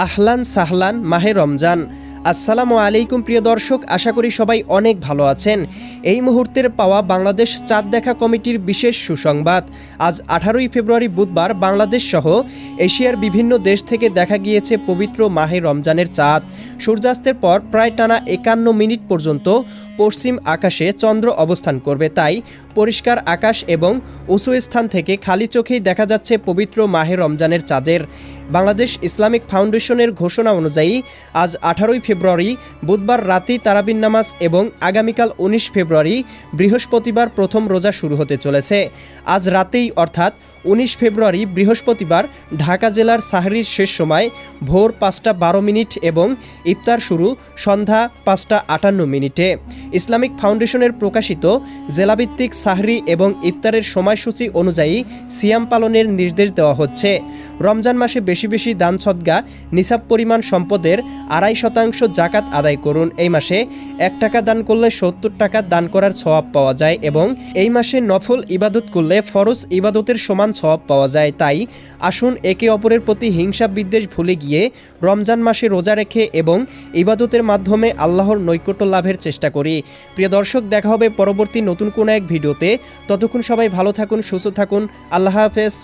আহলান সাহলান মাহে রমজান। আসসালামু আলাইকুম প্রিয় দর্শক, আশা করি সবাই অনেক ভালো আছেন। এই মুহূর্তের পাওয়া বাংলাদেশ চাঁদ দেখা কমিটির বিশেষ সুসংবাদ। আজ 18ই ফেব্রুয়ারি বুধবার বাংলাদেশ সহ এশিয়ার বিভিন্ন দেশ থেকে দেখা গিয়েছে পবিত্র মাহে রমজানের চাঁদ। সূর্যাস্তের পর প্রায় টানা 51 মিনিট পর্যন্ত পশ্চিম আকাশে চন্দ্র অবস্থান করবে, তাই পরিষ্কার আকাশ এবং উঁচু স্থান থেকে খালি চোখেই দেখা যাচ্ছে পবিত্র মাহে রমজানের চাঁদের। বাংলাদেশ ইসলামিক ফাউন্ডেশনের ঘোষণা অনুযায়ী আজ 18ই ফেব্রুয়ারি বুধবার রাতেই তারাবির নামাজ এবং আগামীকাল 19 ফেব্রুয়ারি বৃহস্পতিবার প্রথম রোজা শুরু হতে চলেছে। আজ রাতেই অর্থাৎ 19 ফেব্রুয়ারি বৃহস্পতিবার ঢাকা জেলার সাহরির শেষ সময় ভোর 5:12 এবং ইফতার শুরু সন্ধ্যা 5:58। ইসলামিক ফাউন্ডেশনের প্রকাশিত জেলাভিত্তিক সাহরি এবং ইফতারের সময়সূচি অনুযায়ী সিয়াম পালনের নির্দেশ দেওয়া হচ্ছে। রমজান মাসে বেশি বেশি দান সদকা, নিসাব পরিমাণ সম্পদের 2.5% জাকাত আদায় করুন। এই মাসে 1 টাকা দান করলে 70 টাকা দান করার সওয়াব পাওয়া যায় এবং এই মাসে নফল ইবাদত করলে ফরজ ইবাদতের সমান সওয়াব পাওয়া যায়। তাই আসুন একে অপরের প্রতি হিংসা বিদ্বেষ ভুলে গিয়ে রমজান মাসে রোজা রেখে এবং ইবাদতের মাধ্যমে আল্লাহর নৈকট্য লাভের চেষ্টা করি। প্রিয় দর্শক, দেখা হবে পরবর্তী নতুন কোনো এক ভিডিওতে। ততক্ষণ সবাই ভালো থাকুন, সুস্থ থাকুন। আল্লাহ হাফেজ।